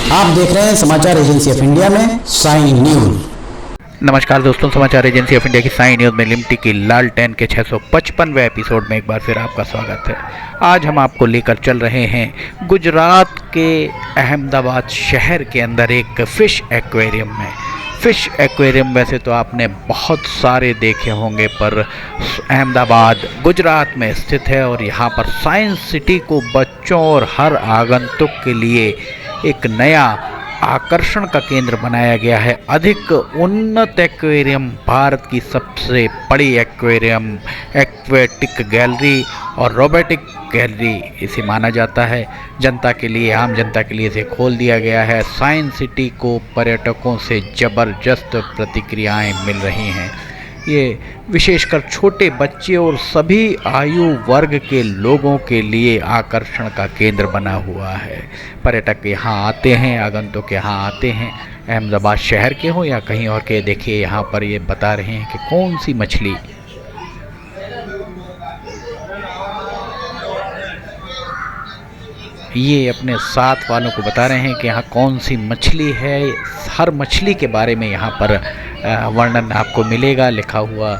आप देख रहे हैं समाचार एजेंसी ऑफ इंडिया में साई न्यूज। नमस्कार दोस्तों, समाचार एजेंसी ऑफ इंडिया की साई न्यूज़ में लिमटी की लालटेन के 655वें एपिसोड में एक बार फिर आपका स्वागत है। आज हम आपको लेकर चल रहे हैं गुजरात के अहमदाबाद शहर के अंदर एक फ़िश एक्वेरियम में। फ़िश एक्वेरियम वैसे तो आपने बहुत सारे देखे होंगे, पर अहमदाबाद गुजरात में स्थित है और यहाँ पर साइंस सिटी को बच्चों और हर आगंतुक के लिए एक नया आकर्षण का केंद्र बनाया गया है। अधिक उन्नत एक्वेरियम, भारत की सबसे बड़ी एक्वेरियम, एक्वेटिक गैलरी और रोबोटिक गैलरी इसे माना जाता है। जनता के लिए, आम जनता के लिए इसे खोल दिया गया है। साइंस सिटी को पर्यटकों से ज़बरदस्त प्रतिक्रियाएं मिल रही हैं। ये विशेषकर छोटे बच्चे और सभी आयु वर्ग के लोगों के लिए आकर्षण का केंद्र बना हुआ है। पर्यटक यहाँ आते हैं, आगंतुक यहाँ आते हैं, अहमदाबाद शहर के हों या कहीं और के। देखिए यहाँ पर ये बता रहे हैं कि कौन सी मछली, ये अपने साथ वालों को बता रहे हैं कि यहाँ कौन सी मछली है। हर मछली के बारे में यहाँ पर वर्णन आपको मिलेगा, लिखा हुआ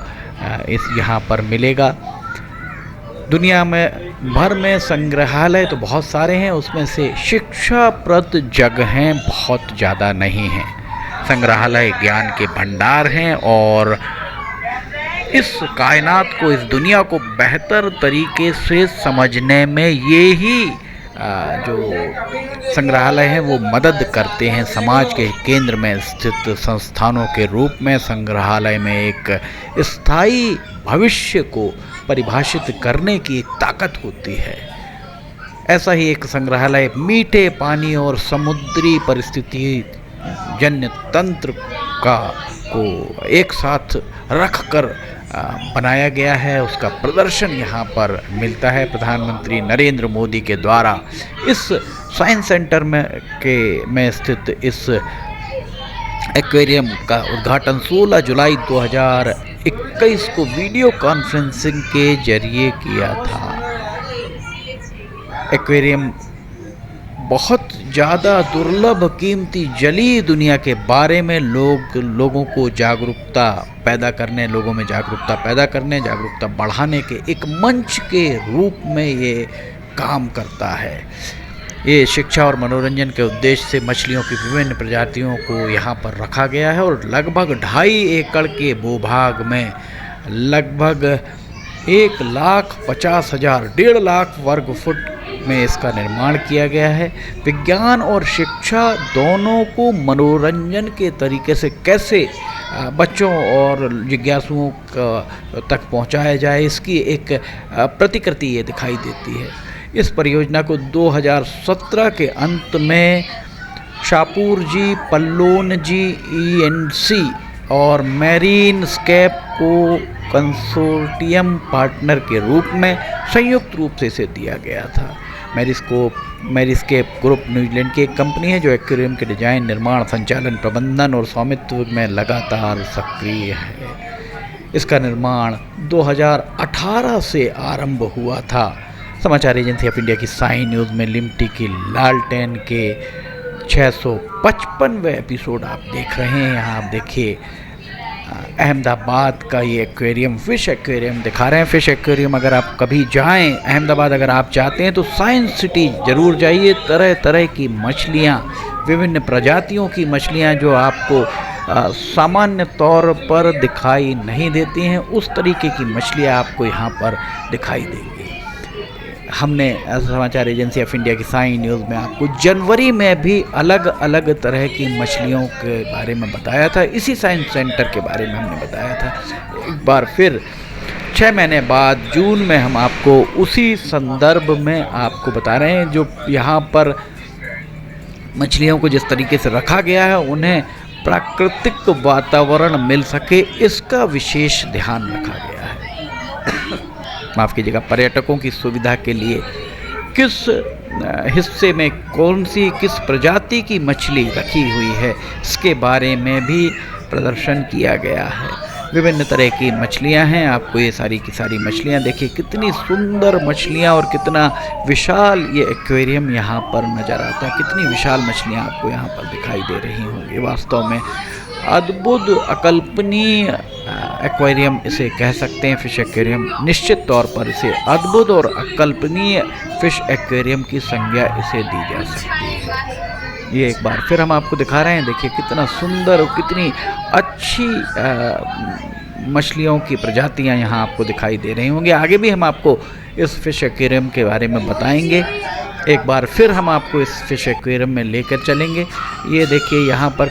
इस यहाँ पर मिलेगा। दुनिया में भर में संग्रहालय तो बहुत सारे हैं, उसमें से शिक्षाप्रद जगहें बहुत ज़्यादा नहीं हैं। संग्रहालय ज्ञान के भंडार हैं और इस कायनात को, इस दुनिया को बेहतर तरीके से समझने में ये ही जो संग्रहालय हैं वो मदद करते हैं। समाज के केंद्र में स्थित संस्थानों के रूप में संग्रहालय में एक स्थायी भविष्य को परिभाषित करने की एक ताकत होती है। ऐसा ही एक संग्रहालय मीठे पानी और समुद्री परिस्थिति जन्य तंत्र को एक साथ रखकर बनाया गया है। उसका प्रदर्शन यहाँ पर मिलता है। प्रधानमंत्री नरेंद्र मोदी के द्वारा इस साइंस सेंटर में स्थित इस एक्वेरियम का उद्घाटन 16 जुलाई 2021 को वीडियो कॉन्फ्रेंसिंग के जरिए किया था। एक्वेरियम बहुत ज़्यादा दुर्लभ कीमती जलीय दुनिया के बारे में लोगों को जागरूकता पैदा करने, लोगों में जागरूकता पैदा करने, जागरूकता बढ़ाने के एक मंच के रूप में ये काम करता है। ये शिक्षा और मनोरंजन के उद्देश्य से मछलियों की विभिन्न प्रजातियों को यहाँ पर रखा गया है और लगभग 2.5 एकड़ के भूभाग में लगभग 1,50,000 1.5 लाख वर्ग फुट में इसका निर्माण किया गया है। विज्ञान और शिक्षा दोनों को मनोरंजन के तरीके से कैसे बच्चों और जिज्ञासुओं तक पहुंचाया जाए, इसकी एक प्रतिकृति ये दिखाई देती है। इस परियोजना को 2017 के अंत में शाहपुर जी, पल्लोन जी, ENC और मैरीन स्केप को कंसोर्टियम पार्टनर के रूप में संयुक्त रूप से इसे दिया गया था। मैरीस्केप ग्रुप न्यूजीलैंड की एक कंपनी है जो एक्वेरियम के डिजाइन, निर्माण, संचालन, प्रबंधन और स्वामित्व में लगातार सक्रिय है। इसका निर्माण 2018 से आरंभ हुआ था। समाचार एजेंसी ऑफ इंडिया की साई न्यूज़ में लिमटी की लालटेन के 655वें एपिसोड आप देख रहे हैं। यहाँ आप देखिए अहमदाबाद का ये एक्वेरियम, फ़िश एक्वेरियम दिखा रहे हैं। फ़िश एक्वेरियम अगर आप कभी जाएं अहमदाबाद, अगर आप जाते हैं तो साइंस सिटी ज़रूर जाइए। तरह तरह की मछलियाँ, विभिन्न प्रजातियों की मछलियाँ जो आपको सामान्य तौर पर दिखाई नहीं देती हैं, उस तरीके की मछलियाँ आपको यहाँ पर दिखाई देंगी। हमने समाचार एजेंसी ऑफ इंडिया की साई न्यूज़ में आपको जनवरी में भी अलग अलग तरह की मछलियों के बारे में बताया था। इसी साइंस सेंटर के बारे में हमने बताया था। एक बार फिर 6 महीने बाद जून में हम आपको उसी संदर्भ में आपको बता रहे हैं। जो यहाँ पर मछलियों को जिस तरीके से रखा गया है, उन्हें प्राकृतिक वातावरण मिल सके, इसका विशेष ध्यान रखा गया है। माफ़ कीजिएगा, पर्यटकों की सुविधा के लिए किस हिस्से में किस प्रजाति की मछली रखी हुई है, इसके बारे में भी प्रदर्शन किया गया है। विभिन्न तरह की मछलियां हैं। आपको ये सारी की सारी मछलियां देखिए, कितनी सुंदर मछलियां और कितना विशाल ये एक्वेरियम यहाँ पर नज़र आता है। कितनी विशाल मछलियां आपको यहाँ पर दिखाई दे रही होंगी। वास्तव में अद्भुत अकल्पनीय एक्वेरियम इसे कह सकते हैं, फिश एक्वेरियम। निश्चित तौर पर इसे अद्भुत और अकल्पनीय फिश एक्वेरियम की संज्ञा इसे दी जा सकती है। ये एक बार फिर हम आपको दिखा रहे हैं, देखिए कितना सुंदर और कितनी अच्छी मछलियों की प्रजातियां यहाँ आपको दिखाई दे रही होंगी। आगे भी हम आपको इस फिश एक्वेरियम के बारे में बताएंगे। एक बार फिर हम आपको इस फिश एक्वेरियम में लेकर चलेंगे। ये देखिए यहाँ पर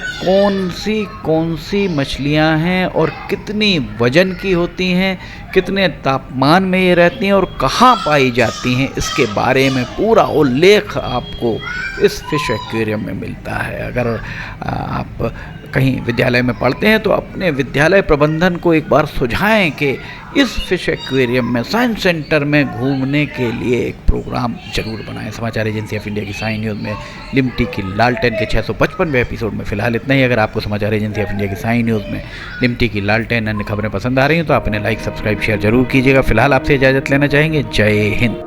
कौन सी मछलियाँ हैं और कितनी वजन की होती हैं, कितने तापमान में ये रहती हैं और कहाँ पाई जाती हैं, इसके बारे में पूरा उल्लेख आपको इस फिश एक्वेरियम में मिलता है। अगर आप कहीं विद्यालय में पढ़ते हैं तो अपने विद्यालय प्रबंधन को एक बार सुझाएं कि इस फिश एक्वेरियम में, साइंस सेंटर में घूमने के लिए एक प्रोग्राम जरूर बनाएं। समाचार एजेंसी ऑफ इंडिया की साई न्यूज़ में लिमटी की लालटेन के 655वें एपिसोड में फिलहाल इतना ही। अगर आपको समाचार एजेंसी ऑफ इंडिया की साई न्यूज़ में लिमटी की लालटेन अन्य खबरें पसंद आ रही हैं तो आप इन्हें लाइक, सब्सक्राइब, शेयर जरूर कीजिएगा। फिलहाल आपसे इजाज़त लेना चाहेंगे। जय हिंद।